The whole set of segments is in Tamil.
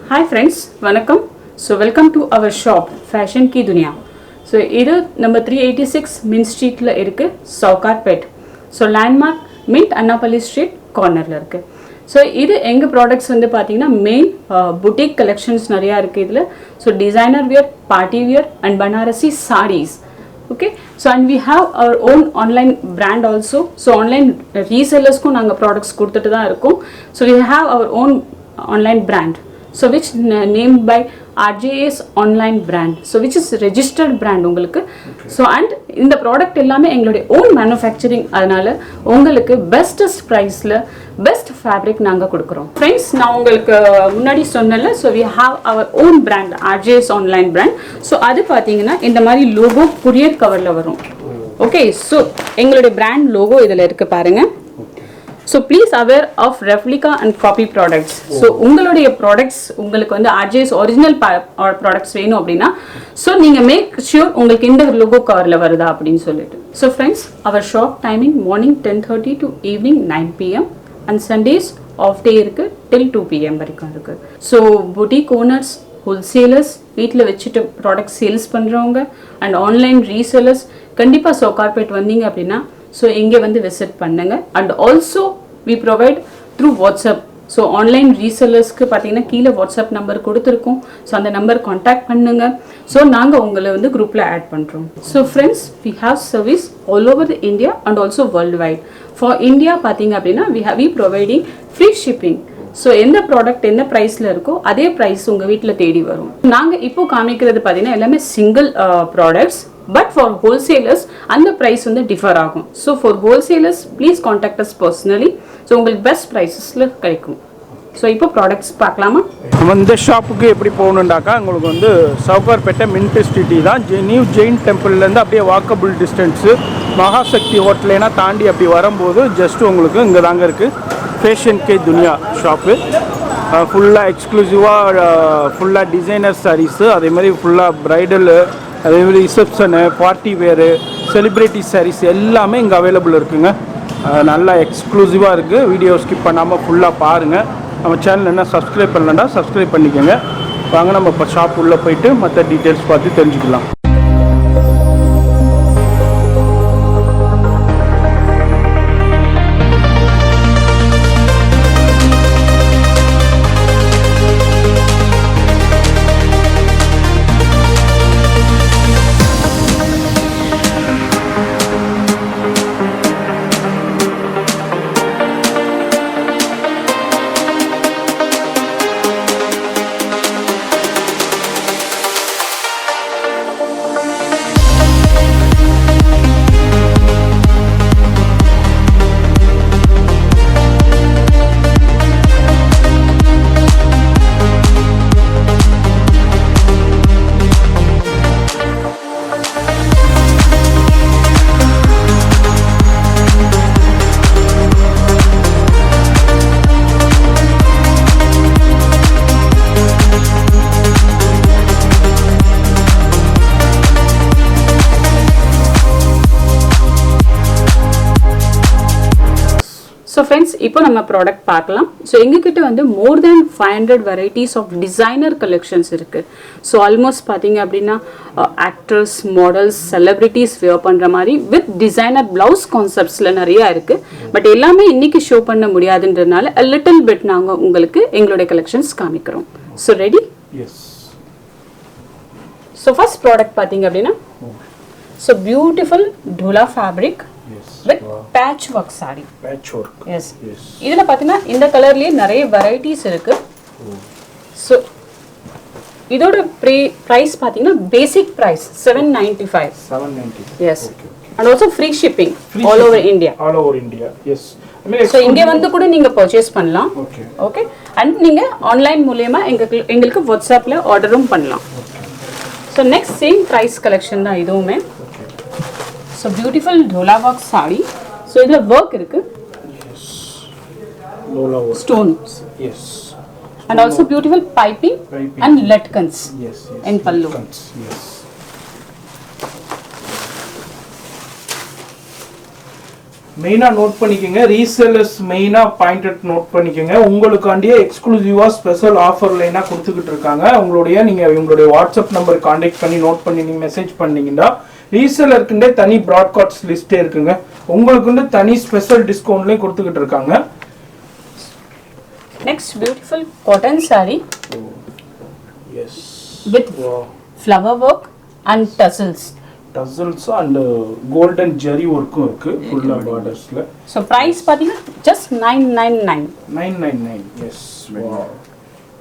Hi friends, welcome. So welcome to our shop, Fashion Ki Dunya. So இது number 386 Mint Streetல இருக்கு, Saukarpet. So landmark Mint Annapalli Street cornerல இருக்கு. So இது எங்க products வந்து பாத்தீங்கன்னா main boutique collections நிறைய இருக்கு இதுல. So designer wear, party wear and Banarasi sarees. Okay, so and we have our own online brand also. So online resellers க்கும் நாங்க products கொடுத்துட்டு தான் இருக்கோம். So we have our own online brand. So which named by RJS online brand, so which is registered brand உங்களுக்கு. So and இந்த product எல்லாமே எங்களுடைய own manufacturing, அதனால உங்களுக்கு bestest priceல best fabric நாங்க கொடுக்கிறோம். Friends, நான் உங்களுக்கு முன்னாடி சொன்னல, so we have our own brand, RJS online brand. So அது பாத்தீங்கன்னா இந்த மாதிரி logo courier coverல வரும். Okay, so எங்களுடைய brand logo இதுல இருக்கு பாருங்க. So please aware of replica and copy products. So உங்களுடைய products உங்களுக்கு வந்து RJS original products வேணும் அப்படினா, so நீங்க make sure உங்களுக்கு இந்த logo coverல வருதா அப்படினு சொல்லிட்டு. So friends, our shop timing morning 10:30 to evening 9 pm and Sundays off day இருக்கு till 2 pm வரைக்கும் இருக்கு. So boutique owners, wholesalers, வீட்ல வச்சிட்டு product sales பண்றவங்க and online resellers கண்டிப்பா Saukarpet வந்தீங்க அப்படினா so இங்கே வந்து visit பண்ணுங்க. And also we provide through WhatsApp. So online resellers க்கு பாத்தீங்கன்னா கீழ WhatsApp நம்பர் கொடுத்திருக்கோம். So அந்த நம்பர் கான்டாக்ட் பண்ணுங்க. So நாங்க உங்களை வந்து குரூப்ல ஆட் பண்றோம். So friends, we have service all over the India and also worldwide. For India பாத்தீங்க அப்படினா we providing free shipping. So எந்த ப்ராடக்ட் என்ன பிரைஸ்ல இருக்கோ அதே பிரைஸ் உங்க வீட்ல தேடி வரும். நாங்க இப்போ காமிக்கிறது பாத்தீங்கன்னா எல்லாமே single products. But for wholesalers, அந்த price வந்து differ ஆகும். So for wholesalers, please contact us personally. So உங்களுக்கு best pricesல கிடைக்கும். So இப்போ products பார்க்கலாமா? இந்த ஷாப்புக்கு எப்படி போகணுண்டாக்கா உங்களுக்கு வந்து சவுகார்பேட்டை மின்ட் ஸ்ட்ரீட் தான், நியூ ஜெயின் டெம்பிள்லேருந்து அப்படியே வாக்கபிள் டிஸ்டன்ஸு, மகாசக்தி ஹோட்டலேனா தாண்டி அப்படி வரும்போது ஜஸ்ட் உங்களுக்கு இங்கே தாங்க இருக்குது ஃபேஷன் கே துனியா ஷாப்பு. ஃபுல்லாக எக்ஸ்க்ளூசிவாக ஃபுல்லாக டிசைனர் சாரீஸு, அதேமாதிரி ஃபுல்லாக ப்ரைடலு, அதேமாதிரி ரிசப்ஷனு, பார்ட்டி வேரு, செலிப்ரிட்டி சாரீஸ் எல்லாமே இங்கே அவைலபிள் இருக்குங்க. நல்லா எக்ஸ்க்ளூசிவாக இருக்குது. வீடியோ ஸ்கிப் பண்ணாமல் ஃபுல்லாக பாருங்கள். நம்ம சேனல் என்ன சப்ஸ்கிரைப் பண்ணலன்னா சப்ஸ்கிரைப் பண்ணிக்கோங்க. வாங்க நம்ம இப்போ ஷாப் உள்ளே போயிட்டு மற்ற டீட்டெயில்ஸ் பார்த்து தெரிஞ்சுக்கலாம். So friends, இப்போ நம்ம ப்ராடக்ட் பார்க்கலாம். ஸோ எங்ககிட்ட வந்து மோர் தேன் 500 வெரைட்டிஸ் ஆஃப் டிசைனர் கலெக்ஷன்ஸ் இருக்கு. ஸோ ஆல்மோஸ்ட் பார்த்தீங்க அப்படின்னா ஆக்டர்ஸ், மாடல்ஸ், செலிபிரிட்டிஸ் வியர் பண்ணுற மாதிரி வித் டிசைனர் பிளவுஸ் கான்செப்ட்ஸில் நிறையா இருக்கு. பட் எல்லாமே இன்னைக்கு ஷோ பண்ண முடியாதுன்றதுனால a little bit நாங்கள் உங்களுக்கு எங்களுடைய கலெக்ஷன்ஸ் காமிக்கிறோம். So ready? Yes. So first product பார்த்தீங்க அப்படின்னா ஸோ பியூட்டிஃபுல் டூலா fabric with patchwork saree. Patchwork. Yes. இதுல பாத்தீங்கன்னா இந்த கலர்லயே நிறைய வெரைட்டிஸ் இருக்கு. So இதோட பிரைஸ் பாத்தீங்கன்னா பேசிக் price 795. 795. Yes. And also free shipping all over India. All over India. Yes. So இங்க வந்து கூட நீங்க purchase பண்ணலாம். Okay. And நீங்க ஆன்லைன் மூலமா எங்களுக்கு WhatsAppல ஆர்டரும் பண்ணலாம். So next same price collection தான் இதுவுமே. So beautiful Dhola work saree. So idla work irukku. Yes. Dhola work. Stones. Yes. And also beautiful piping and latkans. Yes. And pallu. Yes. மெயினாக நோட் பண்ணிக்கோங்க, ரீசேலர்ஸ் மெயினாக பாயிண்டட் நோட் பண்ணிக்கோங்க. உங்களுக்காண்டியே எக்ஸ்க்ளூசிவாக ஸ்பெஷல் ஆஃபர் லைனாக கொடுத்துக்கிட்டு இருக்காங்க. நீங்கள் இவங்களுடைய வாட்ஸ்அப் நம்பர் காண்டாக்ட் பண்ணி நோட் பண்ணி நீங்கள் மெசேஜ் பண்ணீங்கன்னா ரீசேலருக்குண்டே தனி ப்ராட்காஸ்ட் லிஸ்ட்டே இருக்குங்க. உங்களுக்குண்டு தனி ஸ்பெஷல் டிஸ்கவுண்ட்லேயும் கொடுத்துக்கிட்டு இருக்காங்க. Next beautiful cotton saree Yes. with flower work and tassels. Tassels and golden jari work இருக்கு full bordersல. So price பாத்தீங்கன்னா just 999. 999. Yes. Wow.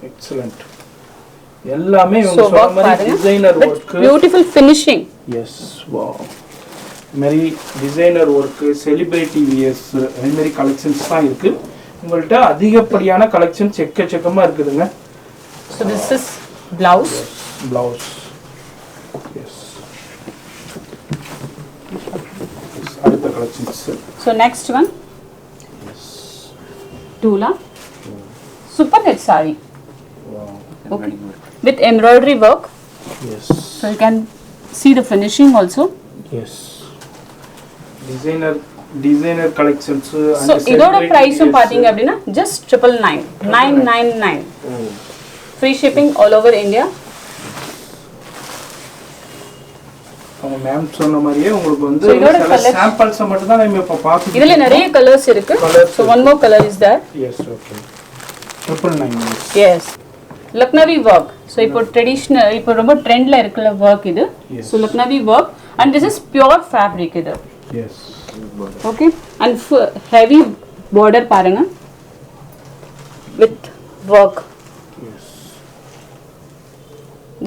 Excellent. எல்லாமே இவங்க சொன்ன மாதிரி designer work. Beautiful finishing. Yes. Wow. மேரி டிசைனர் work, celebrity wears இந்த மாதிரி கலெக்ஷன்ஸ் தான் இருக்கு. உங்கள்ட்ட அதிகப்படியான கலெக்ஷன்ஸ் எக்கச்சக்கமா இருக்குதுங்க. So this is blouse. Blouse. Yes. அடுத்த collections. So next one. Yes. Tula. Super net saree. Wow. Okay. With embroidery work. Yes. So you can see the finishing also. Yes. Designer collections. So இதோட பிரைஸும் பாத்தீங்க அப்படினா just 999. Free shipping all over India. அவங்க மேம் சொன்ன மாதிரியே உங்களுக்கு வந்து சில சாம்பிள்ஸ் மட்டும் தான் நம்ம இப்ப பாத்துட்டோம். இதுல நிறைய கலர்ஸ் இருக்கு. So one more color is there. Yes, okay. 999. Yes. Lucknowi work. So இப்போ ட்ரெடிஷனல் இப்போ ரொம்ப ட்ரெண்ட்ல இருக்குல work இது. So Lucknowi work and this is pure fabric இது. Yes. Okay, and heavy border பாருங்க with work. Yes.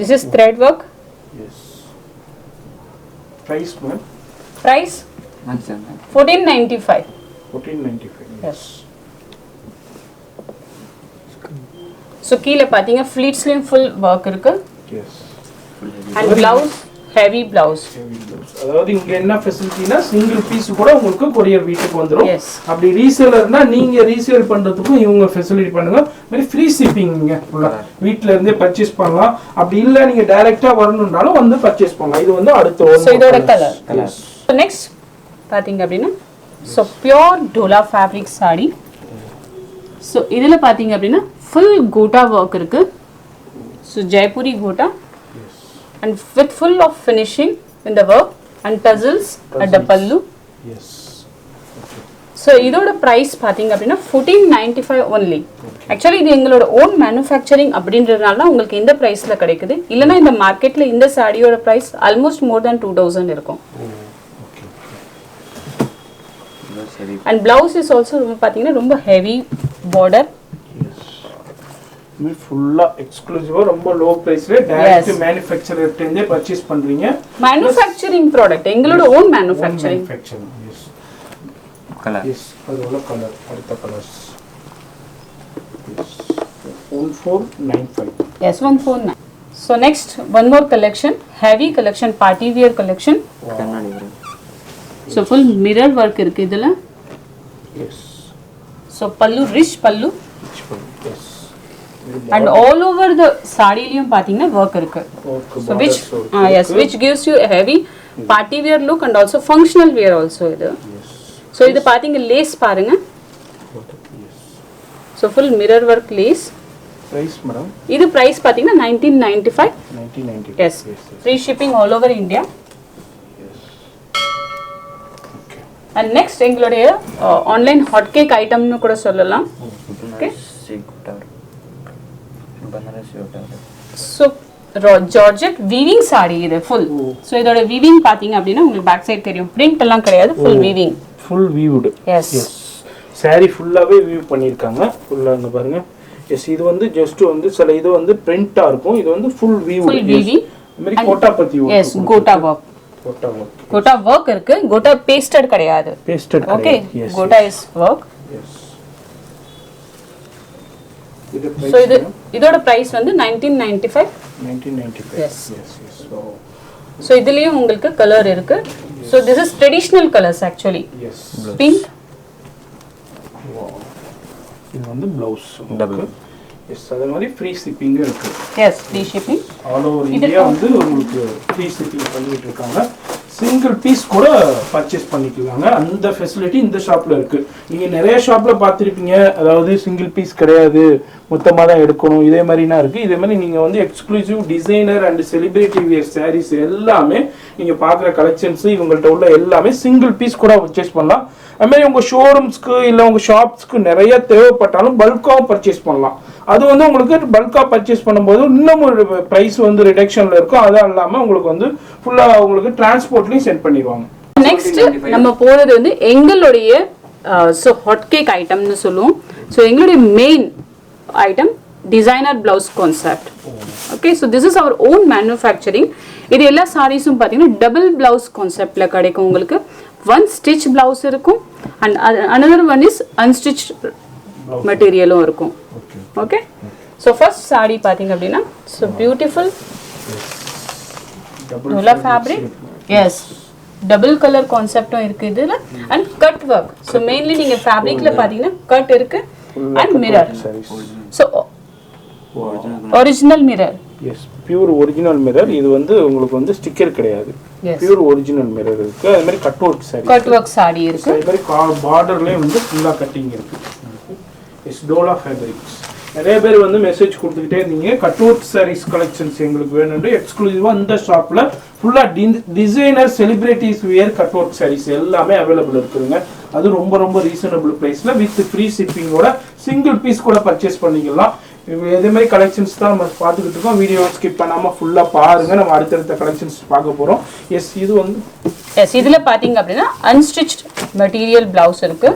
This is thread work. Yes. Price ma'am? Price 1495. 1495. Yes. So கீழ பாத்தீங்க ஃப்ளீட்ஸ்லயும் full work இருக்கு. Yes. And blouse heavy blouse. அதாவது இங்க என்ன ஃபெசிலிட்டினா சிங்கிள் பீஸ் கூட உங்களுக்கு கொரியர் வீட்டுக்கு வந்துரும். Yes. அப்படி ரீசேலர்னா நீங்க ரீசேல் பண்றதுக்கும் இவங்க ஃபெசிலிட்டி பண்ணுங்க. மாதிரி ஃப்ரீ ஷிப்பிங்ங்க ஃபுல்லா வீட்ல இருந்தே பர்ச்சேஸ் பண்ணலாம். அப்படி இல்ல நீங்க டைரக்டா வரணும்னாலும் வந்து பர்ச்சேஸ் பண்ணலாம். இது வந்து அடுத்த ஒரு So இதோட கலர். So next பாத்தீங்க அப்படினா so pure dola fabric saree. So இதுல பாத்தீங்க அப்படினா full gota work இருக்கு. So Jaipuri gota. And with full of finishing in the work and tassels at the pallu. Yes. Okay. So இதோட price பாத்தீங்க அப்படினா 1495 only. Actually இது எங்களோட own manufacturing அப்படின்றதுனால உங்களுக்கு இந்த priceல கிடைக்குது. இல்லனா இந்த மார்க்கெட்ல இந்த சாரியோட price almost more than 2000 இருக்கும். Okay. And blouse is also பாத்தீங்கன்னா ரொம்ப heavy border. இது ஃபுல்லா எக்ஸ்க்ளூசிவா ரொம்ப லோ பிரைஸ்ல டைரக்ட் மேனுஃபேக்சரர் கிட்டே பர்சேஸ் பண்றீங்க. manufacturing product எங்களோட own manufacturing. Yes. Colour. Yes. அதோட கலர் அடுத்த colours. Yes. 1495. Yes, 149. So next one more collection, heavy collection, party wear collection. Wow. So full mirror work இருக்கு இதுல. Yes. So pallu rich pallu. Yes. And all over the சாரிலயும் பாத்தீங்கன்னா work இருக்கு. So which gives you a heavy party wear look and also functional wear also இது. So இது பாத்தீங்க lace பாருங்க. So full mirror work lace. Price madam? இது price பாத்தீங்கன்னா 1995. 1995. Yes. Free shipping all over India. Yes. Okay. And next எங்களுடைய online hot cake item னு கூட சொல்லலாம். Okay. So Georgette weaving saree இது full. So இதோட weaving பாத்தீங்க அப்படினா உங்களுக்கு பேக் சைடு தெரியும். print எல்லாம் கிடையாது, full weaving. Full weaved. Yes. saree ஃபுல்லாவே weave பண்ணிருக்காங்க. ஃபுல்லா இங்க பாருங்க. எஸ் இது வந்து ஜஸ்ட் வந்து சில இது வந்து பிரிண்டா இருக்கும். இது வந்து full weaved. Full weaving. இந்த மாதிரி கோட்டா பத்தி work. Yes, gota work. Gota work இருக்கு. gota pasted கிடையாது. Pasted கிடையாது. Okay. Yes. gota is work. Yes. So இதோட price வந்து 1995. 1995. Yes. Yes, yes. So இதுலயும் உங்களுக்கு கலர் இருக்கு. So this is traditional colors actually. Yes. Pink. Wow. இது வந்து blouse. Double. Yes, அதே மாதிரி free shipping இருக்கு. Yes, free shipping. All over India வந்து உங்களுக்கு free shipping பண்ணிட்டு இருக்காங்க. சிங்கிள் பீஸ் கூட பர்ச்சேஸ் பண்ணிக்கலாங்க. அந்த ஃபெசிலிட்டி இந்த ஷாப்பில் இருக்குது. நீங்கள் நிறைய ஷாப்பில் பார்த்துருப்பீங்க, அதாவது சிங்கிள் பீஸ் கிடையாது, மொத்தமாக தான் எடுக்கணும், இதே மாதிரினா இருக்குது. இதே மாதிரி நீங்கள் வந்து exclusive designer and celebrity wear saris எல்லாமே நீங்கள் பார்க்குற கலெக்ஷன்ஸு இவங்கள்ட்ட உள்ள எல்லாமே சிங்கிள் பீஸ் கூட பர்ச்சேஸ் பண்ணலாம். அதுமாதிரி உங்கள் ஷோரூம்ஸ்க்கு இல்லை உங்கள் ஷாப்ஸ்க்கு நிறைய தேவைப்பட்டாலும் பல்காகவும் பர்ச்சேஸ் பண்ணலாம். அது வந்து உங்களுக்கு பல்காக பர்ச்சேஸ் பண்ணும்போது இன்னும் ஒரு ப்ரைஸ் வந்து ரிடக்ஷனில் இருக்கும். அதுவும் இல்லாமல் உங்களுக்கு வந்து ஃபுல்லாக உங்களுக்கு டிரான்ஸ்போர்ட்லேயும் சென்ட் பண்ணிடுவாங்க. நெக்ஸ்ட் நம்ம போகிறது வந்து எங்களுடைய ஹாட் கேக் ஐட்டம்னு சொல்லுவோம். ஸோ எங்களுடைய main item designer blouse concept. Okay, so this is our own manufacturing. இது எல்லா சாரீஸும் பார்த்தீங்கன்னா டபுள் பிளவுஸ் கான்செப்டில் கிடைக்கும். உங்களுக்கு ஒன் ஸ்டிச் பிளவுஸ் இருக்கும் and another one is unstitch மெட்டீரியலும் இருக்கும். ஓகே, ஸோ ஃபர்ஸ்ட் சாரி பார்த்தீங்க அப்படின்னா ஸோ பியூட்டிஃபுல் நூலா ஃபேப்ரிக். எஸ், டபுள் கலர் கான்செப்டும் இருக்கு இதுல and cut work. So mainly நீங்க ஃபேப்ரிக்ல பார்த்தீங்கன்னா கட் இருக்கு and mirror. So original mirror. Yes, pure original mirror. இது வந்து உங்களுக்கு வந்து ஸ்டிக்கர் கிடையாது, பியூர் ஒரிஜினல் மிரர் இருக்கு. அதே மாதிரி cut work sorry, cut work sorry இருக்கு. அதே மாதிரி பார்டர்லயே வந்து ஃபுல்லா கட்டிங் இருக்கு. Is Dola fabrics. நிறைய பேர் வந்து மெசேஜ் கொடுத்துக்கிட்டே இருந்தீங்க, கட் ஒர்க் சாரீஸ் கலெக்ஷன்ஸ் எங்களுக்கு வேணும்னு. எக்ஸ்க்ளூசிவா இந்த ஷாப்ல ஃபுல்லா designer celebrities wear cut work saris எல்லாமே அவைலபிள் இருக்குதுங்க. அது ரொம்ப ரொம்ப ரீசனபிள் பிரைஸ்ல வித் ஃப்ரீ ஷிப்பிங்கோட சிங்கிள் பீஸ் கூட பர்ச்சேஸ் பண்ணிக்கலாம். இதே மாதிரி கலெக்ஷன்ஸ் தான் நம்ம பார்த்துக்கிட்டு இருக்கோம். வீடியோ ஸ்கிப் பண்ணாமல் ஃபுல்லாக பாருங்க, நம்ம அடுத்தடுத்த கலெக்ஷன்ஸ் பார்க்க போகிறோம். எஸ், இது வந்து எஸ் இதில் பார்த்தீங்க அப்படின்னா அன்ஸ்டிச் மெட்டீரியல் பிளவுஸ் இருக்கு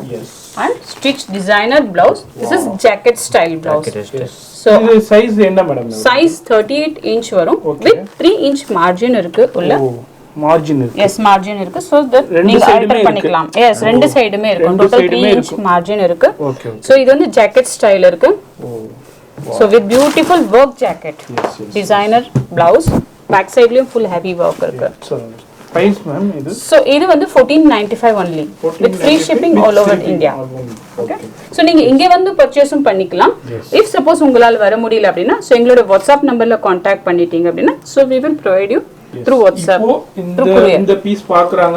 and stitch designer blouse. This is jacket style blouse. So இது சைஸ் என்ன மேடம்? சைஸ் 38 இன்ச் வரும் வித் 3 இன்ச் மார்ஜின் இருக்கு உள்ள. மார்ஜின் இருக்கு. எஸ், மார்ஜின் இருக்கு. சோ தட் நீங்க ஆல்டர் பண்ணிக்கலாம். எஸ், ரெண்டு சைடுமே இருக்கு. டோட்டல் 3 இன்ச் மார்ஜின் இருக்கு. சோ இது வந்து ஜாக்கெட் ஸ்டைல் இருக்கு. So with beautiful work jacket, designer blouse, back side liyum full heavy work irukku. Price ma'am idu? So idu vandu 1495 only with free shipping all over India. Okay, so neenga inge vandu purchase pannikalam. If suppose ungalaal vara mudiyala appadina so engaloda WhatsApp number la contact panniteenga appadina so we will provide you through WhatsApp. இந்த பீஸ் பாக்குறாங்க,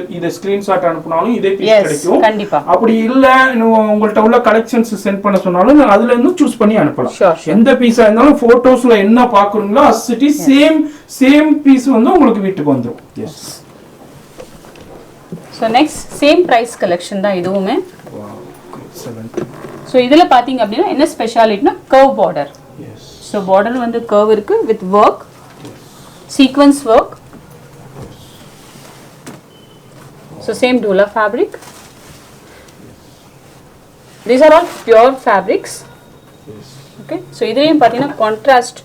இந்த ஸ்கிரீன்ஷாட் அனுப்புனாலும் இதே பீஸ் கிடைக்கும். கண்டிப்பா. அப்படி இல்ல உங்கள்ட்ட உள்ள கலெக்ஷன்ஸ் சென்ட் பண்ண சொன்னாலும் அதுல இருந்து சூஸ் பண்ணி அனுப்பலாம். எந்த பீஸா இருந்தாலும் போட்டோஸ்ல என்ன பாக்குறீங்களோ அசிட்டி சேம் பீஸ் வந்து உங்களுக்கு வீட்டுக்கு வந்துரும். Yes. So next same price collection தான் இதுவுமே. எக்ஸலென்ட். சோ இதுல பாத்தீங்க அப்படினா என்ன ஸ்பெஷாலிட்டினா curve border. Yes. So border வந்து கர்வ் இருக்கு with work, sequence work. So same Dula fabric. These are all pure fabrics. Okay, so idhileyum pathina contrast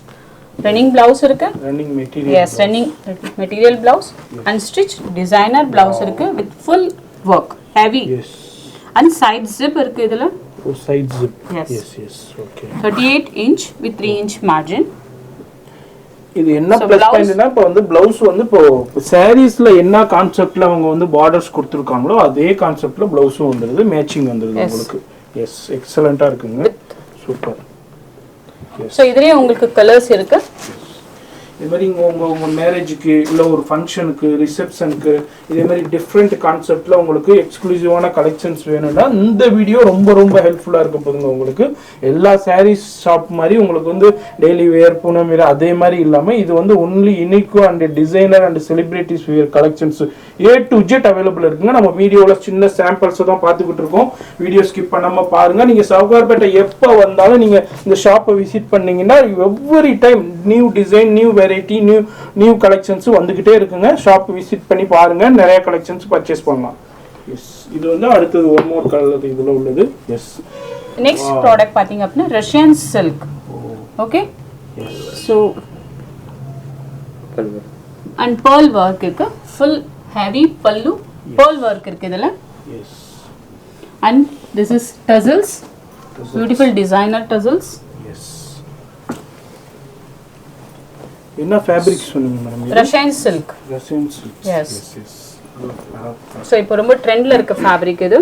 running blouse irukku. Running material. Yes, running material blouse and stitch designer blouse irukku with full work, heavy. Yes. And side zip irukku idhula. Oh, side zip. Yes. Yes, okay. 38 inch with 3 inch margin. இது என்ன ப்ளஸ் பாயிண்ட்னா இப்போ வந்து பிளவுஸ் வந்து இப்போ சாரீஸ்ல என்ன கான்செப்ட்ல அவங்க வந்து பார்டர்ஸ் கொடுத்துருக்காங்களோ அதே கான்செப்ட்ல பிளவுஸும் வந்துருது, மேட்சிங் வந்துருது உங்களுக்கு. எஸ், எக்ஸலென்ட்டா இருக்குங்க, சூப்பர். சோ இதுலயே உங்களுக்கு கலர்ஸ் இருக்கு. இது மாதிரி உங்க மேரேஜுக்கு இல்லை ஒரு ஃபங்க்ஷனுக்கு, ரிசப்ஷனுக்கு இதே மாதிரி டிஃப்ரெண்ட் கான்செப்டில் உங்களுக்கு எக்ஸ்க்ளூசிவான கலெக்ஷன்ஸ் வேணும்னா இந்த வீடியோ ரொம்ப ரொம்ப ஹெல்ப்ஃபுல்லாக இருக்க போதுங்க. உங்களுக்கு எல்லா சாரீஸ் ஷாப் மாதிரி உங்களுக்கு வந்து டெய்லி வேர், பூனம் வேர் அதே மாதிரி இல்லாமல் இது வந்து ஒன்லி யூனிக்கோ and designer and celebrities wear collections A to Z available இருக்குங்க. நம்ம வீடியோவில் சின்ன சாம்பிள்ஸை தான் பார்த்துக்கிட்டு இருக்கோம். வீடியோ ஸ்கிப் பண்ணாமல் பாருங்கள். நீங்கள் சவுகார்பேட்டை எப்போ வந்தாலும் நீங்கள் இந்த ஷாப்பை விசிட் பண்ணீங்கன்னா every time new design, new variety, new collections வந்துகிட்டே இருக்குங்க. ஷாப் விசிட் பண்ணி பாருங்க, நிறைய கலெக்ஷன்ஸ் பர்ச்சேஸ் பண்ணலாம். எஸ், இது வந்து அடுத்தது ஒன் மோர் கலர் இதுல உள்ளது. எஸ், நெக்ஸ்ட் ப்ராடக்ட் பாத்தீங்க அப்படினா Russian silk. Okay, so and pearl work இருக்கு, full heavy pallu, pearl work இருக்கு இதுல. Yes, and this is tassels, beautiful designer tassels. என்ன ஃபேப்ரிக் சொன்னீங்க madam? Russian silk. Russian silk. Yes. So இப்போ ரொம்ப ட்ரெண்ட்ல இருக்க ஃபேப்ரிக் இது.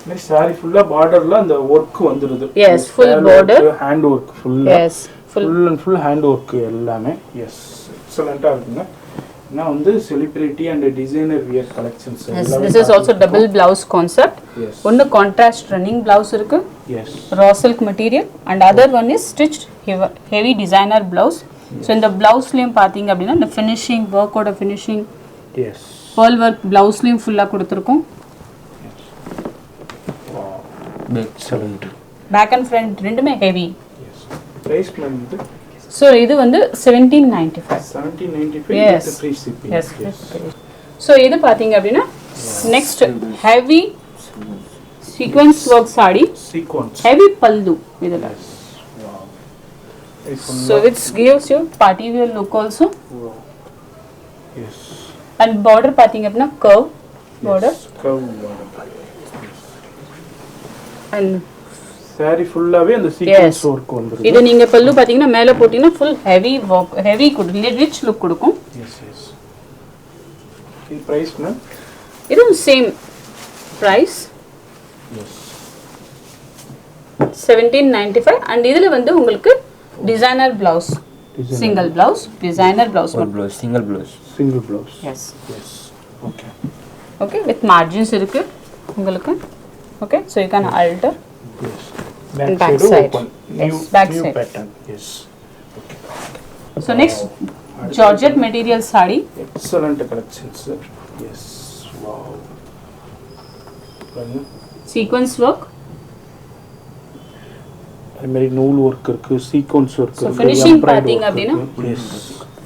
இந்த சாரி ஃபுல்லா பார்டர்ல அந்த வர்க் வந்துருது. Yes, full border, hand work ஃபுல்லா. Yes, full and full hand work எல்லாமே. எஸ், எக்ஸலென்ட்டா இருக்குங்க. நான் வந்து celebrity and designer wear collections. This is also double blouse concept. Yes. ஒன்னு contrast running blouse இருக்கு. Yes. Raw silk material and other one is stitched heavy designer blouse. So இந்த blouseலயும் பாத்தீங்க அப்படினா இந்த finishing work ஓட finishing. Yes. pearl work blouseலயும் ஃபுல்லா கொடுத்திருக்கோம். Excellent. Back and front ரெண்டுமே heavy. Yes. Price வந்து So இது வந்து 1795. 1795 Yes. with free shipping. Yes. So இது பாத்தீங்க அப்படினா next heavy sequence work saree. Sequence. Heavy pallu இதுல. Wow. So it gives you party wear look also. Wow. Yes. And border பாத்தீங்க அப்படினா curve border. Yes. Curve border. And saree ஃபுல்லாவே அந்த sequence work வந்துருது. இது நீங்க பல்லு பாத்தீங்கன்னா மேல போடினா full heavy work, heavy rich look கொடுக்கும். Yes, yes. இந்த price மேம்? இது same price. Yes. 1795 and இதுல வந்து உங்களுக்கு designer blouse. Single blouse, designer blouse. One blouse, single blouse. Single blouse. Yes. Yes. Okay. Okay, with margins இருக்கு உங்களுக்கு. Okay, so you can alter. Yes. And back side. Open. Yes, New, back new side. pattern. Yes. Okay. So next georgette material saree. Excellent collection, sir. Yes. Wow. பாருங்க. Sequence work. அதே மாதிரி நூல் ஒர்க் இருக்கு, சீக்வென்ஸ் ஒர்க் So இருக்கு. finishing பாத்தீங்க அப்படினா Yes.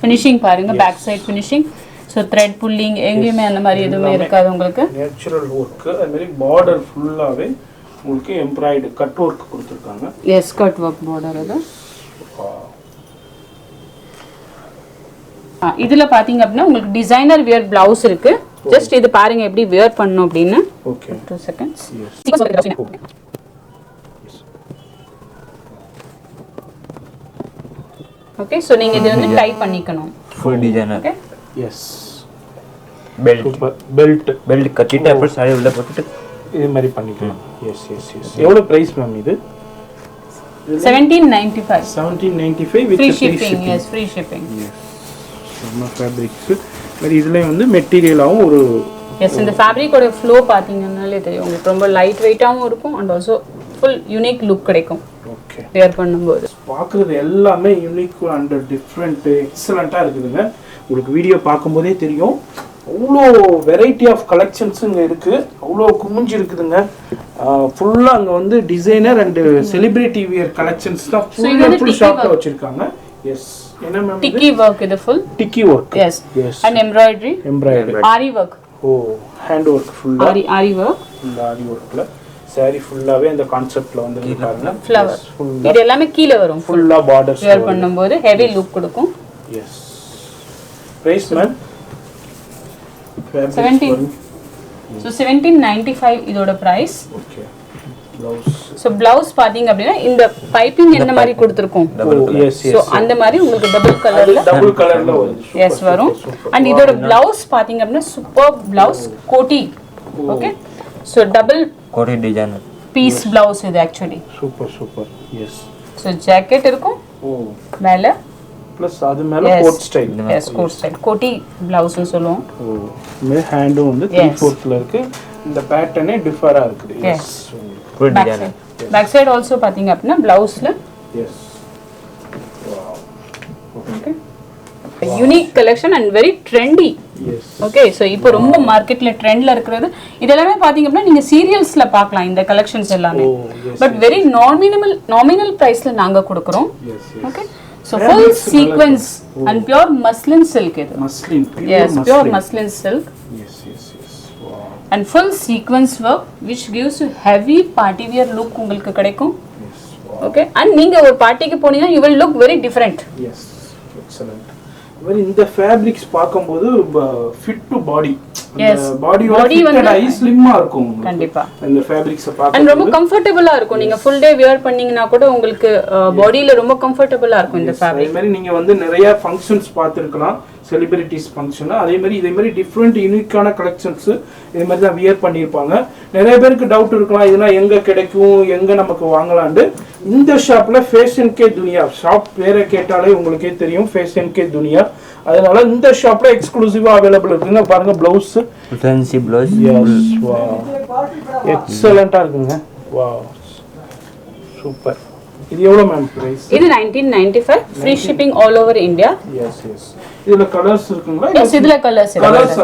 finishing பாருங்க back side finishing. So thread pulling எங்கேயுமே அந்த மாதிரி எதுவுமே இருக்காது உங்களுக்கு. Natural work. அதே மாதிரி பார்டர் ஃபுல்லாவே உங்களுக்கு எம்ப்ராய்டு கட் ஒர்க் கொடுத்திருக்காங்க. Yes, cut work border அது. இதுல பாத்தீங்க அப்படினா உங்களுக்கு டிசைனர் வியர் blouse இருக்கு. ஜஸ்ட் இது பாருங்க எப்படி wear பண்ணனும் அப்படினு. Okay. 2 seconds. Yes. Okay, so நீங்க இது வந்து டை பண்ணிக்கணும். Full designer. Okay. Yes. Belt. Super. Belt Belt கட்டிட்டு அப்புறம் சாரி உள்ள போட்டுட்டு இது மாதிரி பண்ணிக்கலாம். Yes yes yes. எவ்வளவு பிரைஸ் மேம் இது? 1795. 1795 with Free free shipping. shipping. Yes, free shipping. Yes. நம்ம ஃபேப்ரிக்ஸ் மாதிரி இதுல வந்து மெட்டீரியலாவும் ஒரு எஸ் இந்த ஃபேப்ரிக்கோட ஃப்ளோ பாத்தீங்கன்னாலே தெரியும் உங்களுக்கு ரொம்ப லைட் வெயிட்டாவும் இருக்கும் and also full unique look கிடைக்கும் ஓகே wear பண்ணும்போது. பார்க்குறது எல்லாமே யூனிக் அண்ட் டிஃப்ரெண்ட் எக்ஸலண்ட்டாக இருக்குதுங்க. உங்களுக்கு வீடியோ பார்க்கும்போதே தெரியும் அவ்வளோ வெரைட்டி ஆஃப் கலெக்ஷன்ஸ் இங்கே இருக்குது, அவ்வளோ குமிஞ்சு இருக்குதுங்க. ஃபுல்லாக அங்கே வந்து designer and celebrity wear collections தான் ஃபுல் ஷாப்பில் வச்சுருக்காங்க. எஸ் என்ன மேம்? டிக்கி ஒர்க் இது ஃபுல் டிக்கி work. Yes yes and embroidery aari work. Oh hand work ஃபுல்லாக ஆரி ஒர்க். இந்த ஆரி ஒர்க்கில் சாரி ஃபுல்லாவே அந்த கான்செப்ட்ல வந்து பாருங்க ஃப்ளவர் இது எல்லாமே கீழ வரும் ஃபுல்லா பார்டர்ஸ் wear பண்ணும்போது ஹெவி லுக் கொடுக்கும். எஸ் பிரைஸ் மேம் 17 so 1795 இதோட price. Okay blouse. So blouse பாத்தீங்க அப்படினா இந்த பைப்பிங் என்ன மாதிரி கொடுத்திருக்கோம். எஸ் சோ அந்த மாதிரி உங்களுக்கு டபுள் கலர்ல வரும். எஸ் வரும். அண்ட் இதோட ப்ளவுஸ் பாத்தீங்க அப்படினா super blouse koti. Okay so double koti designer piece blouse இது actually. Super. Yes so jacket இருக்கும். ஓ மேல ப்ளஸ் அது மேல coat style. Yes coat style koti blouse னு சொல்லுவோம். ஓ மே ஹேண்டும் வந்து 3/4ல இருக்கு. இந்த பேட்டர்னே டிஃபரா இருக்குது. Yes full designer. Back side also பாத்தீங்க அப்படினா ப்ளவுஸ்ல yes wow okay unique collection and very trendy. Yes okay so இப்போ ரொம்ப மார்க்கெட்ல ட்ரெண்ட்ல இருக்குது. இதெல்லாம் பாத்தீங்க அப்படினா நீங்க சீரியல்ஸ்ல பார்க்கலாம் இந்த கலெக்ஷன்ஸ் எல்லாமே. பட் வெரி நாமினல் பிரைஸ்ல நாங்க கொடுக்கிறோம். S okay so full sequence and pure muslin silk இது. muslin pure muslin silk. yes wow and full sequence work which gives you heavy party wear look உங்களுக்கு கிடைக்கும். yes wow okay and நீங்க ஒரு பார்ட்டிக்கு போனீங்கன்னா you will look very different. yes excellent. very இந்த ஃபேப்ரிக்ஸ் பாக்கும்போது fit to body. yes body வந்து ஸ்லிம்மா இருக்கும் கண்டிப்பா. இந்த ஃபேப்ரிக்ஸ் பாக்கும்போது and ரொம்ப கம்ஃபர்ட்டபிளா இருக்கும். நீங்க full day wear பண்ணீங்கனா கூட உங்களுக்கு பாடியில ரொம்ப கம்ஃபர்ட்டபிளா இருக்கும் இந்த ஃபேப்ரிக். அதே மாதிரி நீங்க வந்து நிறைய ஃபங்க்ஷன்ஸ் பார்த்திருக்கலாம். Celebrities function. அதே மாதிரி டிஃப்ரெண்ட் யூனிக்கான கலெக்ஷன்ஸு இதே மாதிரி தான் வியர் பண்ணியிருப்பாங்க. நிறைய பேருக்கு டவுட் இருக்கலாம், இதெல்லாம் எங்கே கிடைக்கும், எங்கே நமக்கு வாங்கலான்ட்டு. இந்த ஷாப்பில் ஃபேஷன் கே துனியா ஷாப் பேரை கேட்டாலே உங்களுக்கே தெரியும், ஃபேஷன் கே துனியா. அதனால இந்த ஷாப்பில் எக்ஸ்க்ளூசிவாக அவைலபிள் இருக்குங்க. பாருங்கள் ப்ளவுஸு, ஃபேன்சி ப்ளவுஸ், எக்ஸலண்ட்டாக இருக்குங்க. வா சூப்பர். இது எவ்வளோ மேம் பிரைஸ்? இது 1995, free shipping all over India. Yes yes. இதுல கலர்ஸ் இருக்குங்களா? எஸ், இதுல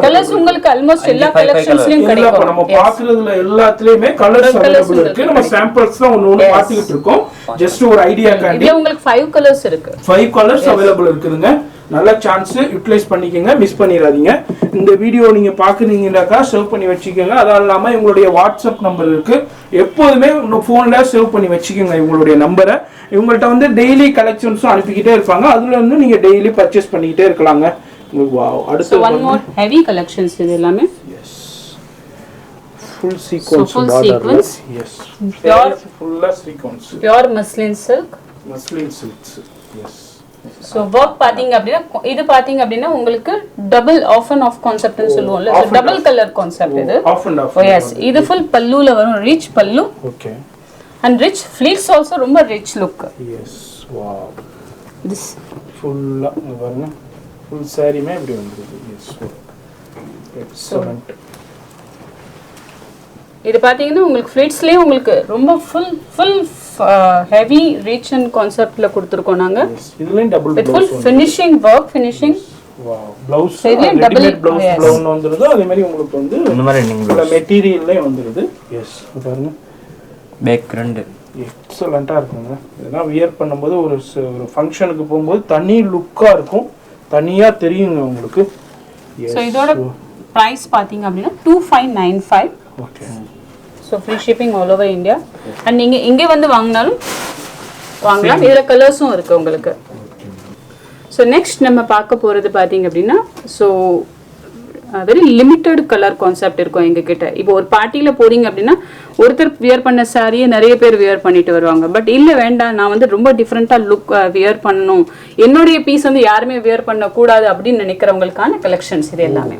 கலர்ஸ் உங்களுக்கு ஆல்மோஸ்ட் எல்லா கலெக்ஷன்ஸ்லயும் கிடைக்கும். நம்ம பாக்குறதுல எல்லாத்துலயுமே கலர்ஸ் அவைலபிள் இருக்கு. நம்ம சாம்பிள்ஸ் தான் ஒன்னு பாத்துக்கிட்டு இருக்கோம். ஜஸ்ட் ஒரு ஐடியாக்காண்டி. இதுல உங்களுக்கு 5 கலர்ஸ் இருக்கு. 5 கலர்ஸ் அவைலபிள் இருக்குதுங்க. நல்ல சான்ஸ் யூட்டிலைஸ் பண்ணிக்கங்க, மிஸ் பண்ணிடாதீங்க. இந்த வீடியோ நீங்க பாக்குறீங்கன்னாக்கா சேவ் பண்ணி வச்சுக்கோங்க. அதனால இல்லாம இவங்களுடைய வாட்ஸ்அப் நம்பர் இருக்கு, எப்போதுமே போன்ல சேவ் பண்ணி வச்சுக்கோங்க இவங்களுடைய நம்பரை. இவங்கள்ட்ட வந்து டெய்லி கலெக்ஷன்ஸும் அனுப்பிக்கிட்டே இருப்பாங்க. அதுல இருந்து நீங்க டெய்லி பர்ச்சேஸ் பண்ணிக்கிட்டே இருக்கலாங்க. வாவ். அடுத்து one more heavy collections இது எல்லாமே. S. full sequence full border. sequence. Yes. Pure full sequence. Pure muslin silk. Muslin silks. Yes. So work பாத்தீங்க அப்படினா இது பாத்தீங்க அப்படினா உங்களுக்கு டபுள் ஆஃப் அண்ட் ஆஃப் கான்செப்ட்னு சொல்லுவோம்ல. So டபுள் கலர் கான்செப்ட் இது. Half and half. Oh yes, இது full பல்லுல வரும், ரிச் பல்லு. Okay. And rich fleece also ரொம்ப rich look. Yes. Wow. This full பாருங்க. full saree மே இப்படி வந்துருது. Yes. Excellent. இது பாத்தீங்கன்னா உங்களுக்கு ஃப்ளீட்ஸ்லயே உங்களுக்கு ரொம்ப full heavy rich and conceptல கொடுத்திருக்கோம் நாங்க. இதுலயும் double with full finishing work finishing. Wow. blouse double blouse blown வந்துருது. அதே மாதிரி உங்களுக்கு வந்து இந்த மாதிரி நீங்க full மெட்டீரியல்லே வந்துருது. எஸ். பாருங்க. பேக்ரவுண்ட் எக்ஸலண்டா இருக்குங்க. இதெல்லாம் வியர் பண்ணும்போது ஒரு ஃபங்க்ஷனுக்கு போகும்போது தனி லுக்கா இருக்கும், தனியா தெரியுங்க உங்களுக்கு. So இதோட price பாத்தீங்க அப்படினா 2595. Okay. So free shipping all over India. And நீங்க இங்க வந்து வாங்குனாலும் வாங்கலாம். இதுல கலர்ஸும் இருக்கு உங்களுக்கு. So next நம்ம பார்க்க போறது பாத்தீங்க அப்படினா so very limited colour concept இருக்கும் எங்க கிட்ட. இப்போ ஒரு பார்ட்டியில போறீங்க அப்படின்னா ஒருத்தர் வியர் பண்ண சாரியை நிறைய பேர் வியர் பண்ணிட்டு வருவாங்க. பட் இல்ல வேண்டாம், நான் வந்து ரொம்ப டிஃப்ரெண்டா லுக் வியர் பண்ணணும், என்னுடைய பீஸ் வந்து யாருமே வியர் பண்ண கூடாது அப்படின்னு நினைக்கிறவங்களுக்கான கலெக்ஷன்ஸ் இது எல்லாமே.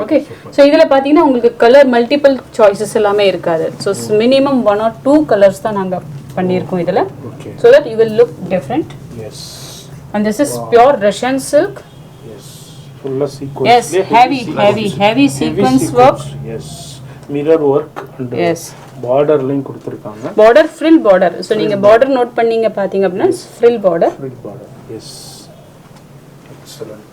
ஓகே. ஸோ இதில் பார்த்தீங்கன்னா உங்களுக்கு கலர் மல்டிபிள் சாய்ஸஸ் எல்லாமே இருக்காது. ஸோ மினிமம் 1 or 2 கலர்ஸ் தான் நாங்கள் பண்ணியிருக்கோம் இதில். So that you will look different. And this is pure Russian silk. full sequence. Yes, heavy sequence work. Yes, mirror work and yes, border line கொடுத்திருக்காங்க. border frill border. So நீங்க border நோட் பண்ணீங்க பாத்தீங்க அப்படினா frill border. Yes, excellent.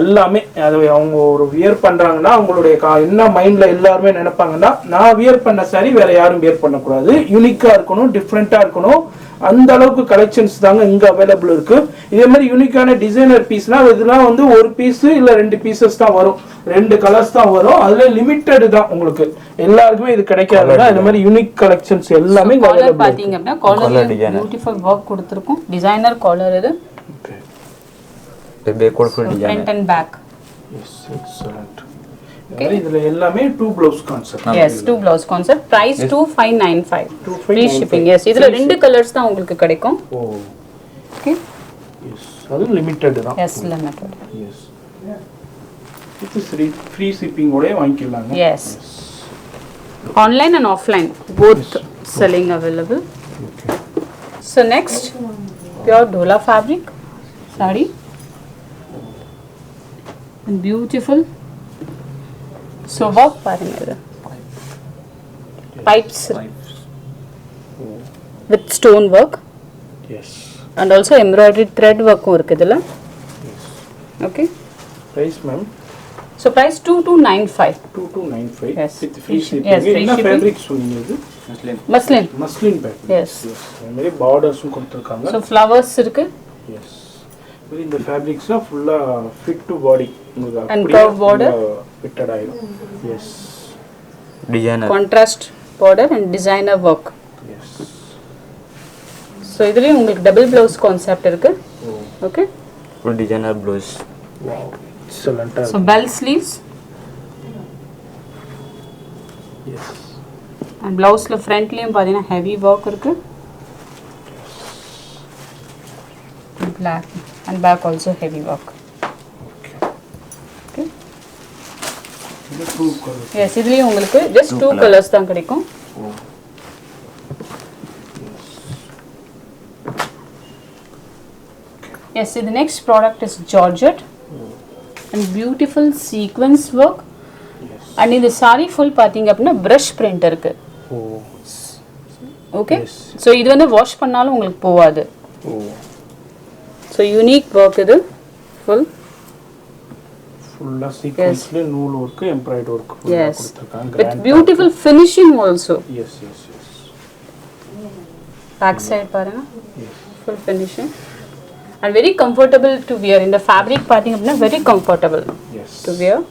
எல்லாமே அது அவங்க ஒரு வியர் பண்றாங்கன்னா அவங்களுடைய என்ன மைண்ட்ல எல்லாரும் நினைப்பாங்கன்னா நான் வியர் பண்ண சாரி வேற யாரும் வியர் பண்ண கூடாது, யூனிக்கா இருக்கணும், டிஃபரெண்டா இருக்கணும். அந்த அளவுக்கு கலெக்ஷன்ஸ் தாங்க இங்க அவைலபிள் இருக்கு. இதே மாதிரி யூனிக்கான டிசைனர் பீஸ்னா இதெல்லாம் வந்து ஒரு பீஸ் இல்ல 2 பீசஸ் தான் வரும், 2 கலர்ஸ் தான் வரும். அதுல லிமிட்டட் தான், உங்களுக்கு எல்லாருக்குமே இது கிடைக்காதுங்க. இந்த மாதிரி யூனிக் கலெக்ஷன்ஸ் எல்லாமே இங்க அவைலபிள் பாத்தீங்க அப்படினா காலர் பியூட்டிஃபுல் வர்க் கொடுத்திருக்கோம். டிசைனர் காலர் இது. full design. Front and back. Yes, excellent. Okay. இதுல எல்லாமே 2 blouse concept. Yes, 2 blouse concept. Price 2595. Free shipping. Yes, இதுல 2 கலர்ஸ் தான் உங்களுக்கு கிடைக்கும். ஓ. Okay. Yes, அது லிமிட்டட் தான். Yes, limited. Yes. இது free shipping ஓட வாங்கிக்கலாங்க. Yes. Online and offline both selling available. Okay. So next, pure Dola fabric saree. And beautiful. So work பாருங்க இது. Pipes with stone work. Yes. And also embroidery thread work இருக்கு இதுல. Yes. Okay. Price ma'am? So price 2295. 2295. Yes. With free shipping. Yes, free என்ன shipping. fabric சொன்னீங்க இது? Muslin. Muslin fabric. Yes. Yes. இந்த மாதிரி பார்டர்ஸும் கொடுத்திருக்காங்க. So flowers இருக்கு. Yes. இந்த ஃபேப்ரிக்ஸ்னா ஃபுல்லா ஃபிட் டு பாடி உங்களுக்கு and curve border ஃபிட்டட் ஆயிடும். Yes. Designer. Contrast border and designer work. Yes. So இதுலயும் உங்களுக்கு டபுள் ப்ளவுஸ் கான்செப்ட் இருக்கு. Okay. Full designer blouse. Wow. Excellent. So bell sleeves. Yes. And blouse la frontலயும் பாத்தீங்கன்னா heavy work இருக்கு. Black and back also heavy work. Two colour. Yes இதுலேயும் உங்களுக்கு ஜஸ்ட் 2 கலர்ஸ் தான் கிடைக்கும். எஸ் இது next product is georgette and beautiful sequins work. And இந்த சாரி ஃபுல் பார்த்தீங்க அப்படின்னா ப்ரஷ் பிரிண்ட் இருக்கு. ஓகே ஸோ இது வந்து வாஷ் பண்ணாலும் உங்களுக்கு போகாது. ஸோ யூனிக் ஒர்க் இது ஃபுல்லாக சீக்வென்ஸ்ல நூல் ஒர்க் எம்ப்ராய்டரி ஒர்க் கொடுத்துருக்காங்க. With beautiful finishing also. Yes yes yes. Back side பாருங்க full finishing and very comfortable to wear. இந்த ஃபேப்ரிக் பார்த்தீங்க அப்படின்னா வெரி கம்ஃபர்டபுள் டு வியர்.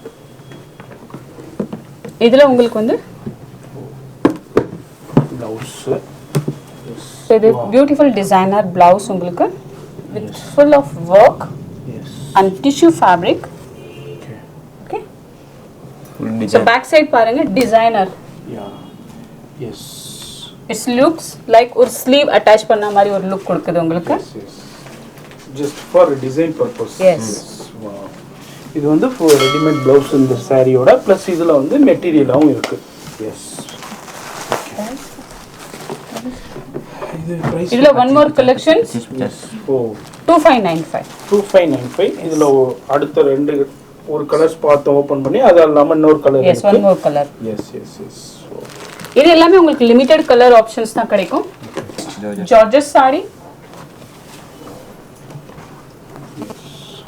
இதில் உங்களுக்கு வந்து ப்ளவுஸ் இது பியூட்டிஃபுல் டிசைனர் ப்ளவுஸ் உங்களுக்கு with full of work and tissue fabric. Okay so back side பாருங்க designer. Yes it's looks like ஒரு ஸ்லீவ் அட்டாச் பண்ண மாதிரி ஒரு லுக் கொடுக்குது உங்களுக்கு. Just for design purpose. Yes இது வந்து ரெடிமேட் ப்ளவுஸ் இந்த சாரியோட ப்ளஸ் இதில் வந்து மெட்டீரியலாகவும் இருக்கு. எஸ் இதில் ஒன் மோர் கலெக்ஷன். ஓ 2595. 2595. இதில் அடுத்த ரெண்டு ஒரு கலர்ஸ் பார்த்து ஓப்பன் பண்ணி அது இல்லாமல் இன்னொரு colour. Yes one more colour. Yes yes yes. இது எல்லாமே உங்களுக்கு லிமிடெட் கலர் ஆப்ஷன்ஸ் தான் கிடைக்கும். Gorgeous sari.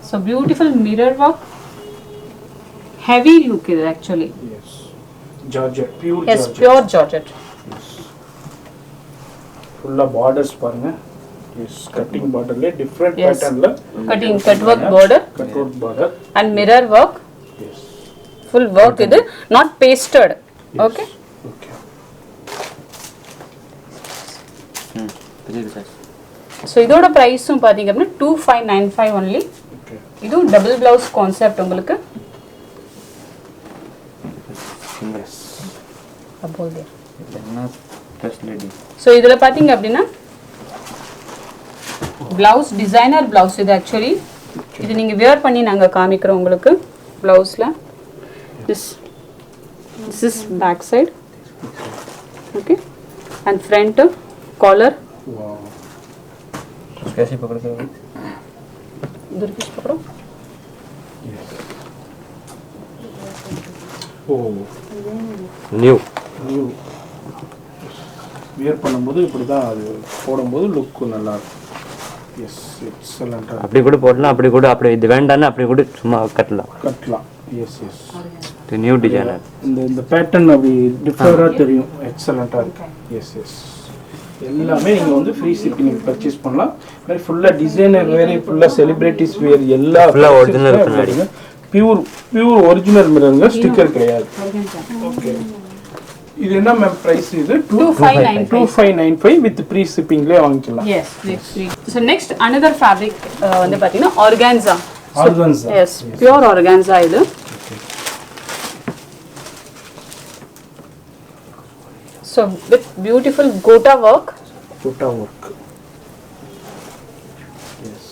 So beautiful mirror work. Heavy look is actually. Yes. Georgette, pure yes, Georgette. pure Georgette. Yes. Full borders பாருங்க. Yes, cutting border le different pattern la. Cutting cut work border. Cut work border. And mirror work. Yes. Full work இது not pasted. Yes. Okay. Okay. So இதோட பிரைஸும் பாத்தீங்க அப்படினா 2595 only. இது டபுள் ப்ளவுஸ் கான்செப்ட் உங்களுக்கு. எஸ் அப்போ இது என்ன ஃபர்ஸ்ட் லேடி. சோ இதுல பாத்தீங்க அப்படினா ப்ளவுஸ் டிசைனர் ப்ளவுஸ் இது ஆக்சுவலி. இது நீங்க வியர் பண்ணி நாங்க காமிக்கிறோம் உங்களுக்கு ப்ளவுஸ்ல. this is back side. Okay and front collar. wow. कैसे पकड़ते हो? इधर किस पकड़ो. ஓ நியூ வியர் பண்ணும்போது இப்படி தான் அது போடும்போது லுக் நல்லா இருக்கும். எஸ் எக்ஸலண்டா. அப்படி கூட போடலாம், அப்படி கூட அப்படி இது வேண்டாம்னா அப்படி கூட சும்மா கட்டலாம். Yes yes. இது நியூ டிசைனர். இந்த பேட்டர்ன் அப்படி டிஃபரண்டாக தெரியும். எக்ஸலண்ட்டாக இருக்கு. Yes yes. எல்லாமே நீங்கள் வந்து ஃப்ரீ ஷிப்பிங் பர்ச்சேஸ் பண்ணலாம். மாதிரி ஃபுல்லாக டிசைனர் வேறு ஃபுல்லாக செலிப்ரிட்டிஸ் வேறு எல்லா ஃபுல்லாக ஒரிஜினல் பின்னாடி பியூர் ஒரிஜினல் மிரருங்க, ஸ்டிக்கர் கிடையாது. ஓகே இது என்ன மேம் பிரைஸ்? இது 2595 வித் ஃப்ரீ ஷிப்பிங்லயே வாங்கிக்கலாம். Yes with free. So next another fabric வந்து பாத்தீங்கன்னா ஆர்கான்சா. எஸ் பியூர் ஆர்கான்சா இது. So with beautiful gota work. Yes.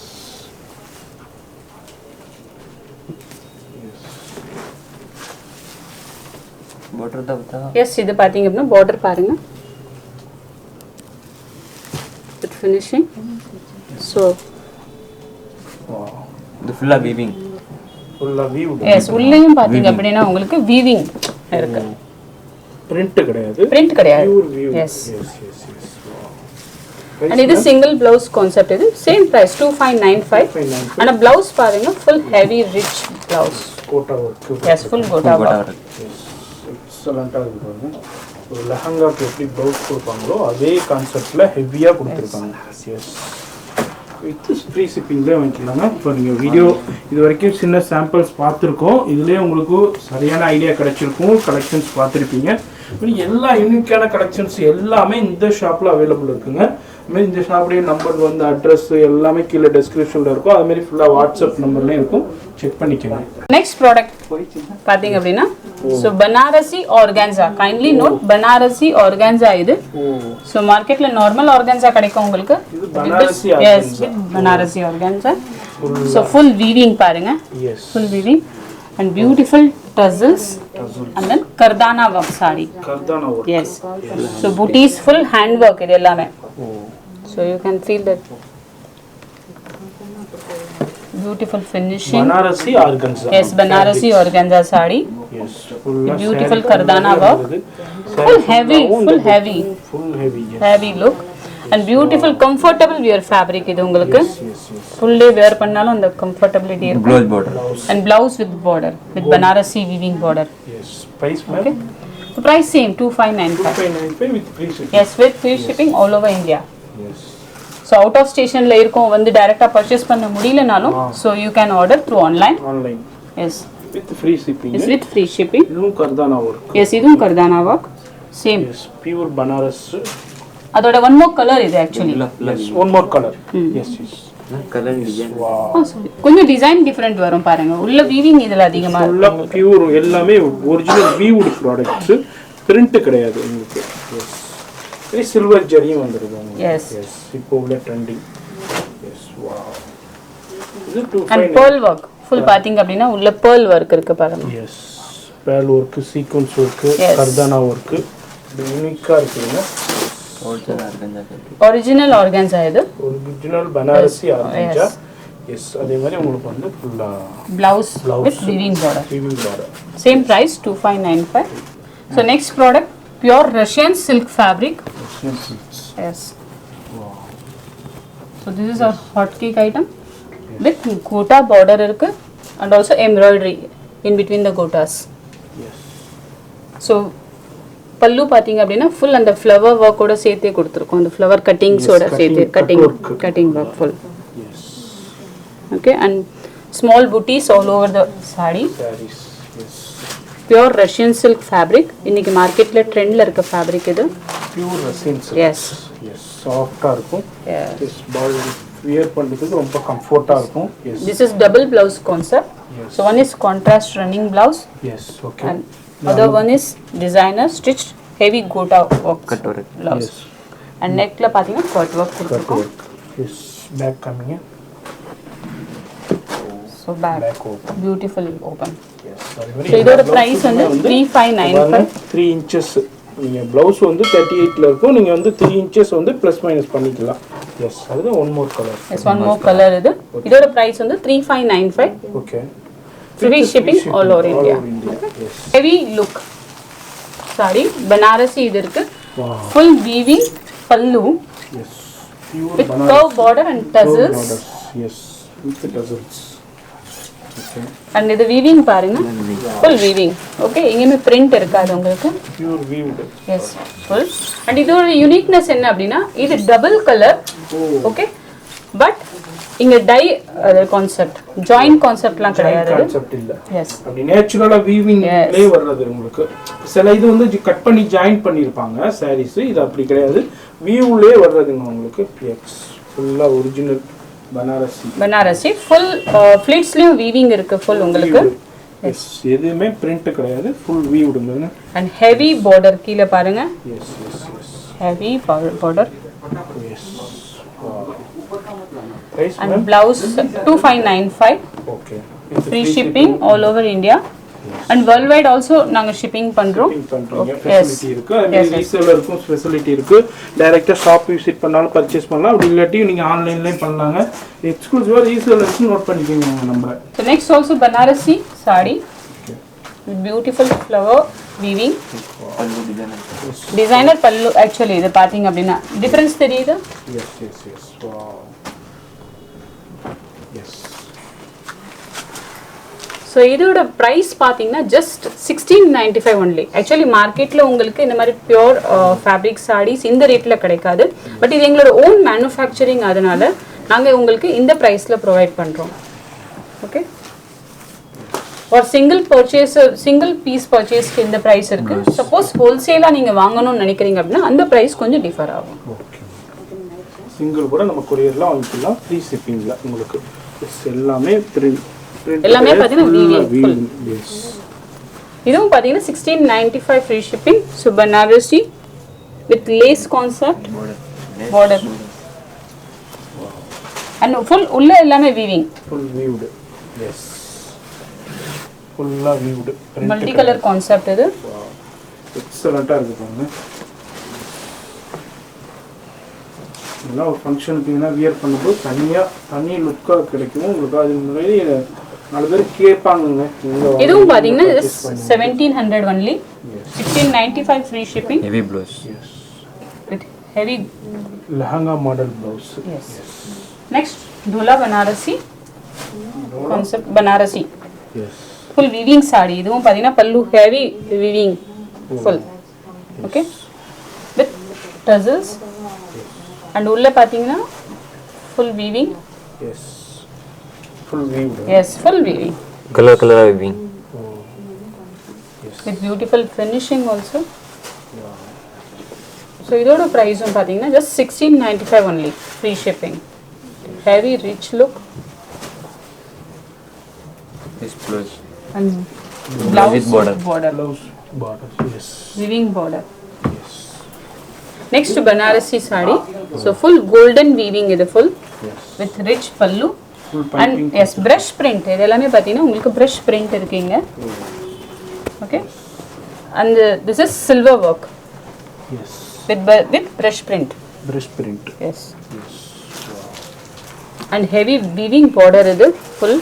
border da bata. Yes இது பாத்தீங்க அப்படினா border பாருங்க. With finishing. So இது ஃபுல்லா வீவிங். Yes உள்ளேயும் பாத்தீங்க அப்படினா உங்களுக்கு வீவிங் இருக்கு. print கிடையாது. Pure view. Yes. And இது single blouse concept இது same price 2595 and a blouse பாருங்க full heavy rich blouse. Gota work. Yes full gota work. எக்ஸலண்டா இருக்கு பாருங்க. ஒரு லெஹங்காக்கு எப்படி ப்ளவுஸ் கொடுப்பாங்களோ அதே கான்செப்ட்ல ஹெவியா கொடுத்துருக்காங்க. எஸ் வித் ஃப்ரீ ஷிப்பிங்லேயே வாங்கிக்கலாங்க. இப்போ நீங்கள் வீடியோ இது வரைக்கும் சின்ன சாம்பிள்ஸ் பார்த்துருக்கோம். இதுலேயே உங்களுக்கு சரியான ஐடியா கிடைச்சிருக்கும். கலெக்ஷன்ஸ் பார்த்துருப்பீங்க. எல்லா யூனிக்கான கலெக்ஷன்ஸ் எல்லாமே இந்த ஷாப்பில் அவைலபிள் இருக்குங்க. அதுமாதிரி இந்த ஷாப்லேயே நம்பர் வந்து அட்ரஸ் எல்லாமே கீழே டெஸ்கிரிப்ஷனில் இருக்கும். அதுமாரி ஃபுல்லாக வாட்ஸ்அப் நம்பர்லேயும் இருக்கும். செக் பண்ணிக்கோங்க. நெக்ஸ்ட் ப்ராடக்ட் பாத்தீங்க அப்படின்னா so Banarasi organza. Kindly note Banarasi organza இது. ஸோ மார்க்கெட்ல நார்மல் ஆர்கான்சா கிடைக்கும் உங்களுக்கு. Yes with Banarasi organza. So full weaving பாருங்க. Full weaving and beautiful tassels and then kardana work saree. Kardana work. Yes. So booties full hand work இது எல்லாமே. So you can feel that beautiful finishing. Banarasi organza. Yes, Banarasi organza saree. Yes. Beautiful kardana work. Full heavy. Full heavy. Yes. Heavy look and beautiful comfortable wear fabric இது உங்களுக்கு. Yes. Full day wear பண்ணாலும் அந்த comfortability இருக்கும். Blouse border. And blouse with border with Banarasi weaving border. Yes. Price ma'am? Okay. So price same 2595. 2595 with free shipping. Yes, with free shipping all over India. Yes. So out of stationல இருக்கும் வந்து டைரக்டா purchase பண்ண முடியலனாலும் so you can order through online. Online. Yes. With free shipping. It's with free shipping. இதுவும் கர்தானா ஒர்க். Yes, இதுவும் கர்தானா work. Same. Yes. Pure Banaras. அதோட one more color இது actually. Yes. One more color. Yes. Color design. Wow. Oh, sorry. கொஞ்சம் டிசைன் டிஃபரண்ட் வரும் பாருங்க. உள்ள வீவிங் இதுல அதிகமா இருக்கும். ஃபுல்லா பியூர் எல்லாமே ஒரிஜினல் வீவுட் ப்ராடக்ட்ஸ். பிரிண்ட் கிடையாது உங்களுக்கு. எஸ். இது சில்வர் ஜரியும் வந்துருது உங்களுக்கு. Yes. எஸ். இப்போ உள்ள ட்ரெண்டிங். எஸ். வாவ். இது and 259. pearl work. full பாத்தீங்க அப்படினா உள்ள pearl work இருக்கு பாருங்க. Yes. pearl work, sequence work, Yes. கர்தானா work. இது யூனிக்கா இருக்குங்க. ஒரிஜினல் ஆர்கன்ஸா இது. Original Banarasi organza. எஸ். அதே மாதிரி உங்களுக்கு வந்து ஃபுல்லா blouse with weaving border. Weaving border. Same price 2595. So next product pure Russian silk fabric. Yes. Wow. So this is our hot cake item with gota border இருக்கு and also embroidery in between the gotas. Yes. So பல்லு பாத்தீங்க அப்படினா full அந்த flower work ஓட சேர்த்தே கொடுத்திருக்கோம். அந்த flower cuttings ஓட சேர்த்தே cutting work full. Yes. Okay, and small booties all over the saree. Sarees. Yes. Pure Russian silk fabric. இன்னைக்கு மார்க்கெட்ல ட்ரெண்ட்ல இருக்க fabric இது. Pure Russian silk. Yes. Yes. சாஃப்ட்டா இருக்கும். Yes. Yes. பாடி வியர் பண்றதுக்கு ரொம்ப கம்ஃபர்ட்டா இருக்கும். Yes. This is double blouse concept. Yes. So one is contrast running blouse Yes. Okay. and other one is designer stitched heavy gota work Cut work. blouse. Yes. And neckல பாத்தீங்கன்னா cut work Cut கொடுத்திருக்கோம். work. Yes. Back coming in. So back Back open. beautiful open. Yes. அதே மாதிரி So இதோட எல்லா price வந்து blouses-மே 3595. 3 inches. நீங்க blouse வந்து 38ல இருக்கும். நீங்க வந்து 3 inches வந்து plus minus பண்ணிக்கலாம். Yes. அது one more color. Yes, one more color இது. இதோட price வந்து 3595. Okay. Free shipping all over India. Yes. Heavy look saree Banarasi இது இருக்கு. Wow. Full weaving pallu Yes. Pure with Banaras. curve border and Curve tassels. borders. Yes. With the tassels. Okay. And இது weaving பாருங்க. Full weaving. Okay, இங்கேயுமே print இருக்காது உங்களுக்கு. Pure weaved. Yes, full. And இதோட uniqueness என்ன அப்படின்னா இது double color. Okay. But இங்க dye concept, joint conceptலாம் கிடையாது. கான்செப்ட் இல்ல. Yes. அப்படி நேச்சுரலா வீவிங்லயே வர்றது உங்களுக்கு. சில இது வந்து கட் பண்ணி ஜாயின் பண்ணிருப்பாங்க sarees. இது அப்படி கிடையாது. வீவ்லயே வர்றதுங்க உங்களுக்கு. எக்ஸ் ஃபுல்லா ஒரிஜினல் பனாரசி full pleatsலயும் weaving இருக்கு full உங்களுக்கு. எஸ் எதுமே பிரிண்ட் கிடையாது. ஃபுல் வீவ்டுங்க. And heavy border கீழ பாருங்க. Yes yes yes. Heavy border. Yes. Price And blouse 2595. okay. Free shipping all over India. And worldwide also நாங்க shipping பண்றோம். பண்றீங்க. ஃபெசிலிட்டி இருக்கு. அதே ரீசேலருக்கும் ஃபெசிலிட்டி இருக்கு. டைரக்ட்டா ஷாப் விசிட் பண்ணாலும் பர்ச்சேஸ் பண்ணலாம். அப்படி இல்லாட்டி நீங்க ஆன்லைன்லயே பண்ணலாங்க. எக்ஸ்க்ளூசிவா ரீசேலர்ஸ் நோட் பண்ணிக்கங்க உங்க number. So next also Banarasi saree. Okay. Beautiful flower weaving. Designer pallu actually இது பாத்தீங்க அப்படினா டிஃபரன்ஸ் தெரியுது? Yes yes yes. Wow. Yes. So இதோட price பாத்தீங்கன்னா just 1695 only. Actually மார்க்கெட்ல உங்களுக்கு இந்த மாதிரி pure fabric sarees இந்த ரேட்ல கிடைக்காது. பட் இது எங்களோட own manufacturing அதனால நாங்க உங்களுக்கு இந்த priceல provide பண்றோம். Okay? ஒரு single piece purchase க்கு இந்த price இருக்கு. Suppose wholesale நீங்க வாங்கணும்னு நினைக்கிறீங்க அப்படினா அந்த price கொஞ்சம் டிஃபர் ஆகும். ஓகே. சிங்கிள் கூட நம்ம courierல வாங்கிக்கலாம். ஃப்ரீ ஷிப்பிங்ல உங்களுக்கு. எல்லாமே எல்லாமே பாத்தீங்கன்னா weaving. Yes. இதுவும் பாத்தீங்கன்னா 1695 free shipping. So Banarasi with lace concept border. And full உள்ள எல்லாமே weaving. Full weaved. Yes. ஃபுல்லாக வீவ்டு மல்டி கலர் கான்செப்ட் இது. எக்ஸலண்ட்டாக இருக்குது பாருங்க. இதெல்லாம் ஒரு ஃபங்க்ஷனுக்கு இதெல்லாம் வியர் பண்ணும்போது தனி லுக்காக கிடைக்கும் உங்களுக்கு. அது நிறைய 4 பேர் கேட்பாங்கங்க. இதுவும் பார்த்தீங்கன்னா 1700 only, 1695 free shipping. Heavy blouse with heavy lehenga model blouse. Yes. Next துலா Banarasi concept. Banarasi full weaving sari. இதுவும் பார்த்தீங்கன்னா pallu heavy weaving full. Okay, with tassels and உள்ள பார்த்தீங்கன்னா full weaving. Yes, full weaved. Yes, full weaving. Colour weaving with beautiful finishing also. So இதோட ப்ரைஸும் பார்த்தீங்கன்னா just 1695 only, free shipping. Heavy rich look this blouse and Blouse with border. Blouse border. Yes. Weaving border. Next Banarasi sari. So full golden weaving இது full. Yes. With rich pallu. Full And piping. yes, brush print. இது எல்லாமே பார்த்தீங்கன்னா உங்களுக்கு brush print இருக்குங்க. Okay. And this is silver work. Yes. With brush print. Brush print. Yes. And heavy weaving border இது full.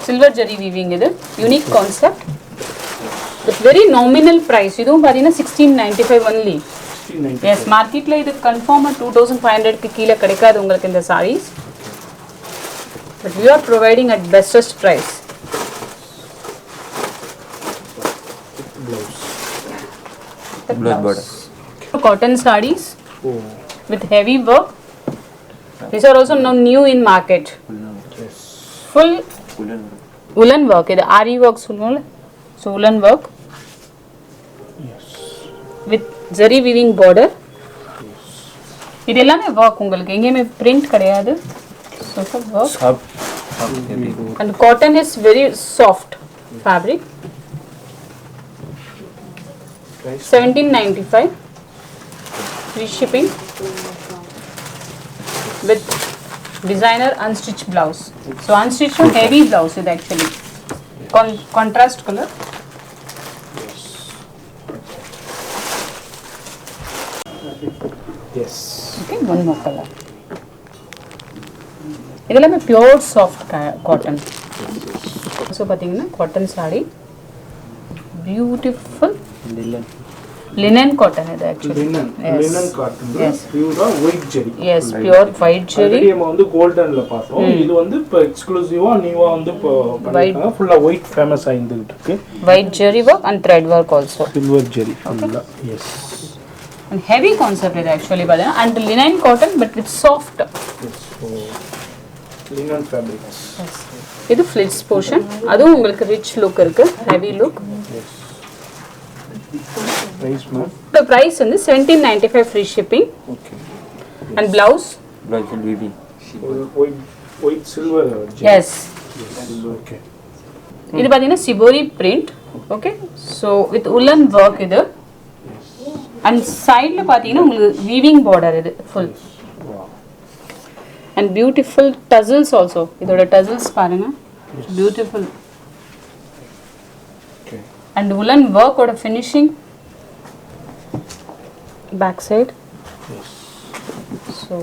Silver jari weaving இது unique concept with very nominal price. இதுவும் பார்த்தீங்கன்னா 1695 only. 1690. Yes, மார்க்கெட்ல இது கன்ஃபார்மா 2500 க்கு கீழ கிடைக்காது உங்களுக்கு இந்த sarees. But we are providing at bestest price. Blouse. The Blouse border. Cotton sarees Oh. with heavy work. These are also now new in market. Yes. Full woolen work. இது ஆரி work சொல்லுவோம்ல. So woolen work Yes. with zari weaving border. இது எல்லாமே work உங்களுக்கு எங்கேயுமே print கிடையாது. So for work. Soft heavy And cotton is very soft fabric. Price. 1795 free shipping with designer unstitched blouse. So unstitched or heavy blouse is actually contrast color. Yes. Okay, one more color. இதெல்லாமே pure soft cotton. So பாத்தீங்கன்னா cotton saree, beautiful linen cotton இது actually. Linen. Yes. Linen cotton. Yes. Pure white jari. Yes, pure white Already jari. நம்ம வந்து கோல்டன்ல பார்த்தோம். இது வந்து இப்போ எக்ஸ்க்ளூசிவா நியூவா வந்து இப்போ பண்ணிருக்காங்க. ஃபுல்லா ஒயிட் ஃபேமஸ் ஆயிந்துட்டு இருக்கு. White jari work and thread work also. Silver zari ஃபுல்லா. Yes. And heavy concept is actually பாத்தீங்கன்னா and linen cotton but with soft. Yes. So linen fabrics. Yes. இது flits portion. அதுவும் உங்களுக்கு rich look இருக்கு, heavy look. Yes. Price ma'am. The price வந்து 1795 free shipping okay. and blouse. Blouse weaving white silver zari. Yes. Okay. இது பாத்தீங்கன்னா shibori print. Okay. So with woolen work இது. And sideல பாத்தீங்கன்னா உங்களுக்கு weaving border இது full. And beautiful tassels also. இதோட tassels பாருங்க. Beautiful. Okay. And woolen work ஓட finishing back side. So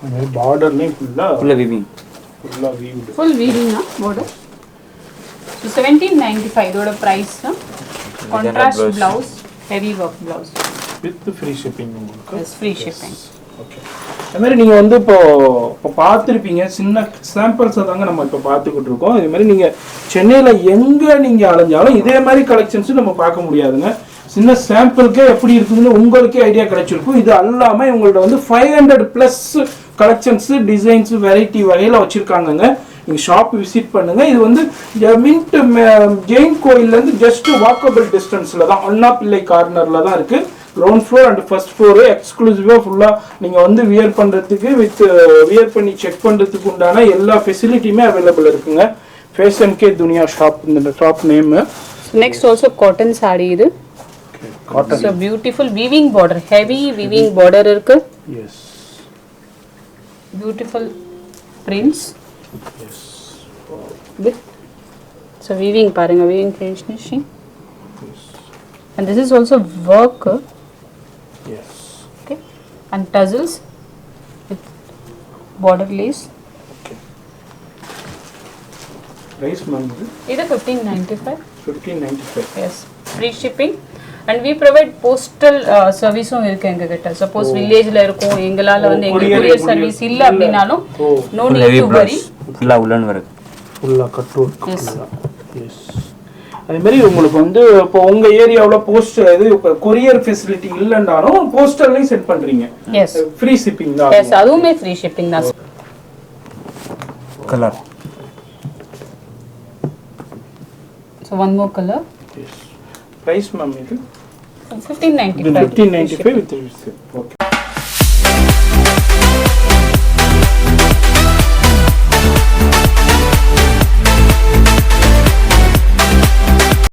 அந்த பார்டர்லயும் ஃபுல்லா weaving waived. full weaving na border. So 1795 இதோட price contrast blouse. blouse, heavy work blouse. With free shipping உங்களுக்கு. Yes, free shipping. ஓகே. அது மாதிரி நீங்கள் வந்து இப்போ பார்த்துருப்பீங்க, சின்ன சாம்பிள்ஸை தாங்க நம்ம இப்போ பார்த்துக்கிட்டு இருக்கோம். இது மாதிரி நீங்கள் சென்னையில் எங்கே நீங்கள் அலைஞ்சாலும் இதே மாதிரி கலெக்ஷன்ஸும் நம்ம பார்க்க முடியாதுங்க. சின்ன சாம்பிளுக்கே எப்படி இருக்குதுன்னு உங்களுக்கே ஐடியா கிடைச்சிருக்கும். இது அல்லாமல் இவங்கள்ட்ட வந்து 500+ கலெக்ஷன்ஸு, டிசைன்ஸு, வெரைட்டி வகையில் வச்சுருக்காங்கங்க. நீங்கள் ஷாப் விசிட் பண்ணுங்கள். இது வந்து மின்ட் ஜெயின் கோயிலேருந்து ஜஸ்ட் வாக்கபிள் டிஸ்டன்ஸில் தான், அண்ணா பிள்ளை கார்னரில் தான் இருக்குது. Ground floor and first floor எக்ஸ்க்ளூசிவாக ஃபுல்லாக நீங்கள் வந்து வியர் பண்ணுறதுக்கு வியர் பண்ணி செக் பண்ணுறதுக்கு உண்டான எல்லா ஃபெசிலிட்டியுமே அவைலபிள் இருக்குங்க. ஃபேஷன் கே துனியா ஷாப், இந்த shop name. So Next also cotton saree இது. Cotton. So beautiful weaving border, heavy weaving border இருக்கு. Yes. Beautiful prints Yes. with so weaving பாருங்க weaving finishing. And this is also work, Yes. okay, and tassels with border lace. Price ma'am இது 1595. 1595. Yes, free shipping. And we provide postal service இருக்கு எங்க கிட்ட. Suppose villageல இருக்கும் எங்களால வந்து எங்க courier service இல்ல அப்படினாலும் no need to worry. ஃபுல்லா உலன் வர்க் ஃபுல்லா கட்டூர். எஸ். அதே மாதிரி உங்களுக்கு வந்து இப்போ உங்க ஏரியாவுல போஸ்ட் இது கொரியர் ஃபெசிலிட்டி இல்லன்னாலும் போஸ்டல்லையும் சென்ட் பண்றீங்க. Yes. ஃப்ரீ ஷிப்பிங் தான். Yes, அதுவுமே free shipping தான். Colour. So one more color. Yes. Price ma'am இது 1595. 1595 with free shipping. Okay.